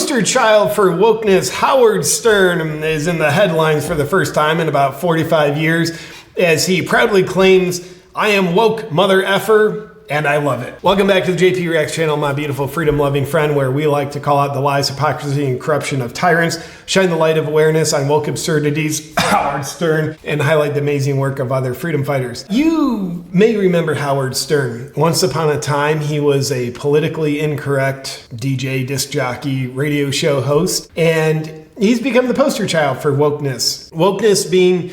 poster child for wokeness, Howard Stern, is in the headlines for the first time in about 45 years as he proudly claims, "I am woke, mother effer, and I love it." Welcome back to the JP Reacts channel, my beautiful freedom-loving friend, where we like to call out the lies, hypocrisy, and corruption of tyrants, shine the light of awareness on woke absurdities, Howard Stern, and highlight the amazing work of other freedom fighters. You may remember Howard Stern. Once upon a time, he was a politically incorrect DJ, disc jockey, radio show host, and he's become the poster child for wokeness. Wokeness being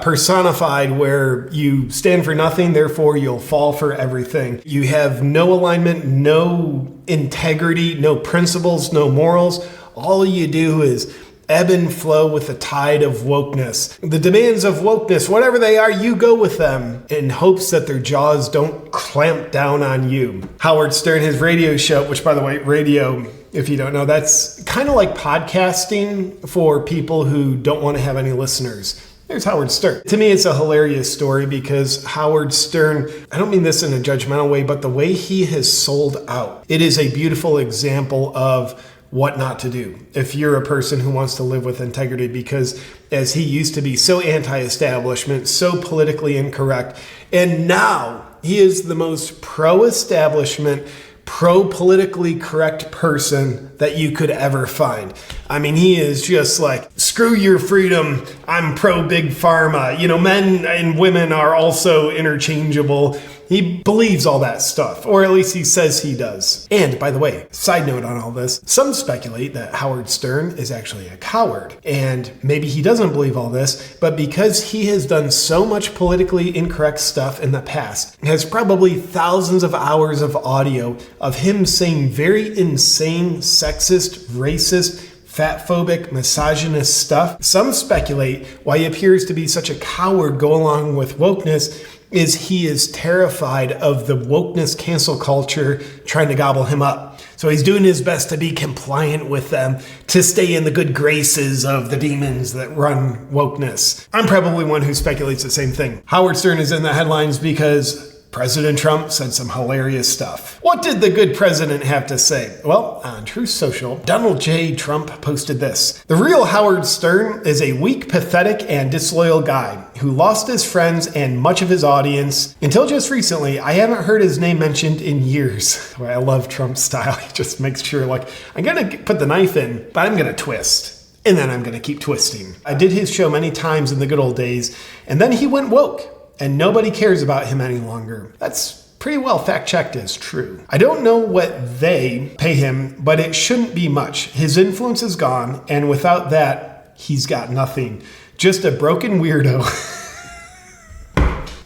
personified, where you stand for nothing, therefore you'll fall for everything. You have no alignment, no integrity, no principles, no morals. All you do is ebb and flow with the tide of wokeness. The demands of wokeness, whatever they are, you go with them in hopes that their jaws don't clamp down on you. Howard Stern, his radio show, which by the way, radio, if you don't know, that's kind of like podcasting for people who don't want to have any listeners. There's Howard Stern. To me, it's a hilarious story because Howard Stern, I don't mean this in a judgmental way, but the way he has sold out, it is a beautiful example of what not to do if you're a person who wants to live with integrity, because as he used to be so anti-establishment, so politically incorrect, and now he is the most pro-establishment, pro-politically correct person that you could ever find. I mean, he is just like, screw your freedom, I'm pro-big pharma. You know, men and women are also interchangeable. He believes all that stuff, or at least he says he does. And by the way, side note on all this, some speculate that Howard Stern is actually a coward. And maybe he doesn't believe all this, but because he has done so much politically incorrect stuff in the past, has probably thousands of hours of audio of him saying very insane, sexist, racist, fat-phobic, misogynist stuff. Some speculate why he appears to be such a coward go along with wokeness is he is terrified of the wokeness cancel culture trying to gobble him up. So he's doing his best to be compliant with them, to stay in the good graces of the demons that run wokeness. I'm probably one who speculates the same thing. Howard Stern is in the headlines because President Trump said some hilarious stuff. What did the good president have to say? Well, on Truth Social, Donald J. Trump posted this. "The real Howard Stern is a weak, pathetic, and disloyal guy who lost his friends and much of his audience. Until just recently, I haven't heard his name mentioned in years." Well, I love Trump's style. He just makes sure, like, I'm gonna put the knife in, but I'm gonna twist. And then I'm gonna keep twisting. I did his show many times in the good old days, and then he went woke. And nobody cares about him any longer. That's pretty well fact-checked as true. I don't know what they pay him, but it shouldn't be much. His influence is gone, and without that, he's got nothing. Just a broken weirdo.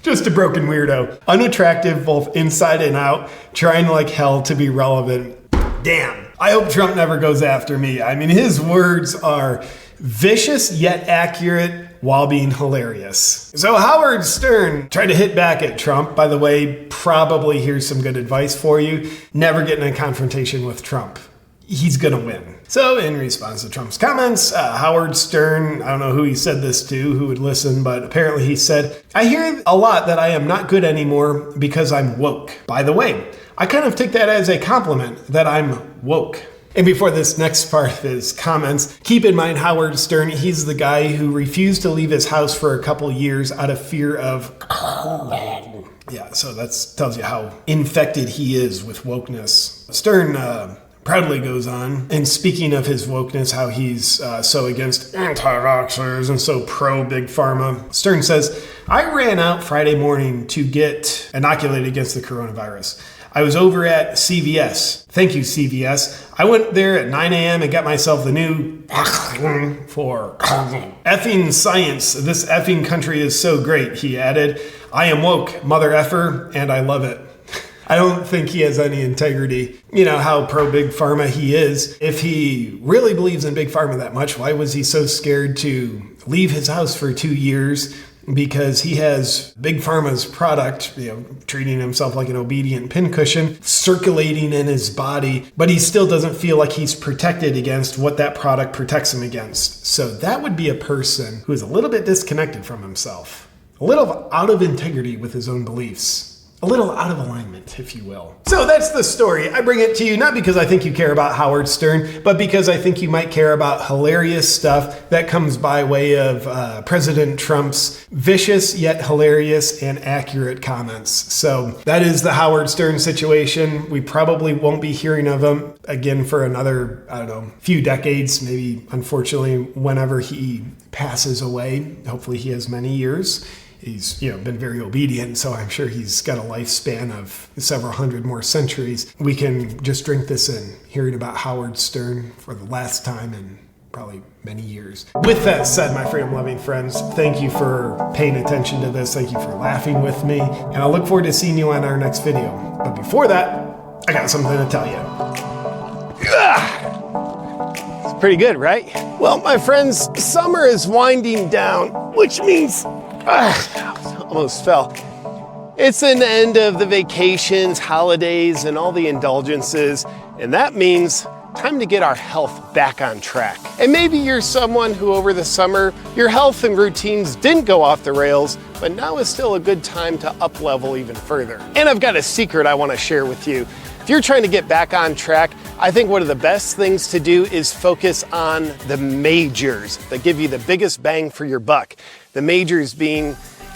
Just a broken weirdo. Unattractive both inside and out, trying like hell to be relevant. Damn. I hope Trump never goes after me. I mean, his words are vicious yet accurate, while being hilarious. So Howard Stern tried to hit back at Trump. By the way, probably here's some good advice for you. Never get in a confrontation with Trump. He's gonna win. So in response to Trump's comments, Howard Stern, I don't know who he said this to, who would listen, but apparently he said, "I hear a lot that I am not good anymore because I'm woke. By the way, I kind of take that as a compliment that I'm woke." And before this next part of his comments, keep in mind Howard Stern, he's the guy who refused to leave his house for a couple years out of fear of COVID. Yeah, so that tells you how infected he is with wokeness. Stern proudly goes on, and speaking of his wokeness, how he's so against anti-vaxxers and so pro-big pharma, Stern says, "I ran out Friday morning to get inoculated against the coronavirus. I was over at CVS. Thank you, CVS. I went there at 9 a.m. and got myself the new for effing science. This effing country is so great," he added. "I am woke, mother effer, and I love it." I don't think he has any integrity. You know how pro-big pharma he is. If he really believes in big pharma that much, why was he so scared to leave his house for 2 years? Because he has big pharma's product, treating himself like an obedient pincushion, circulating in his body, but he still doesn't feel like he's protected against what that product protects him against. So that would be a person who is a little bit disconnected from himself, a little out of integrity with his own beliefs, a little out of alignment. rant, if you will. So that's the story. I bring it to you not because I think you care about Howard Stern, but because I think you might care about hilarious stuff that comes by way of President Trump's vicious yet hilarious and accurate comments. So that is the Howard Stern situation. We probably won't be hearing of him again for another, I don't know, few decades, maybe unfortunately whenever he passes away. Hopefully he has many years. He's, been very obedient, so I'm sure he's got a lifespan of several hundred more centuries. We can just drink this in, hearing about Howard Stern for the last time in probably many years. With that said, my freedom-loving friends, thank you for paying attention to this. Thank you for laughing with me, and I look forward to seeing you on our next video. But before that, I got something to tell you. It's pretty good, right? Well, my friends, summer is winding down, which means almost fell. It's an end of the vacations, holidays, and all the indulgences, and that means time to get our health back on track. And maybe you're someone who over the summer, your health and routines didn't go off the rails, but now is still a good time to up level even further. And I've got a secret I want to share with you. If you're trying to get back on track, I think one of the best things to do is focus on the majors that give you the biggest bang for your buck. The majors being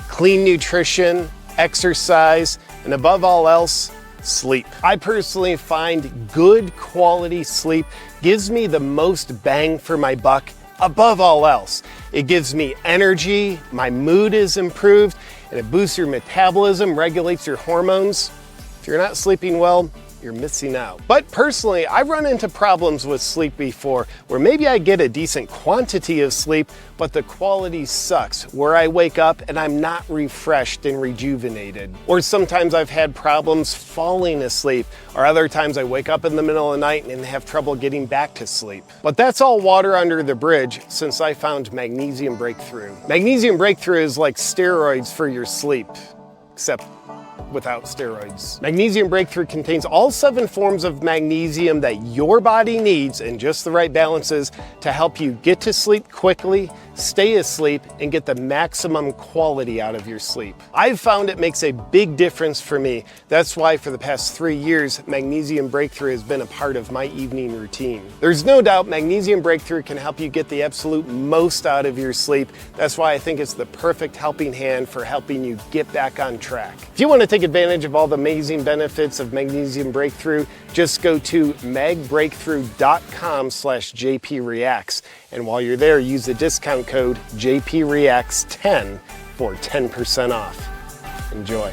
clean nutrition, exercise, and above all else, sleep. I personally find good quality sleep gives me the most bang for my buck above all else. It gives me energy, my mood is improved, and it boosts your metabolism, regulates your hormones. If you're not sleeping well, you're missing out. But personally, I've run into problems with sleep before where maybe I get a decent quantity of sleep, but the quality sucks, where I wake up and I'm not refreshed and rejuvenated. Or sometimes I've had problems falling asleep, or other times I wake up in the middle of the night and have trouble getting back to sleep. But that's all water under the bridge since I found Magnesium Breakthrough. Magnesium Breakthrough is like steroids for your sleep, except without steroids. Magnesium Breakthrough contains all 7 forms of magnesium that your body needs in just the right balances to help you get to sleep quickly, stay asleep, and get the maximum quality out of your sleep. I've found it makes a big difference for me. That's why for the past 3 years, Magnesium Breakthrough has been a part of my evening routine. There's no doubt Magnesium Breakthrough can help you get the absolute most out of your sleep. That's why I think it's the perfect helping hand for helping you get back on track. If you want to take advantage of all the amazing benefits of Magnesium Breakthrough, just go to magbreakthrough.com/JPReacts. And while you're there, use the discount code JPReacts10 for 10% off. Enjoy.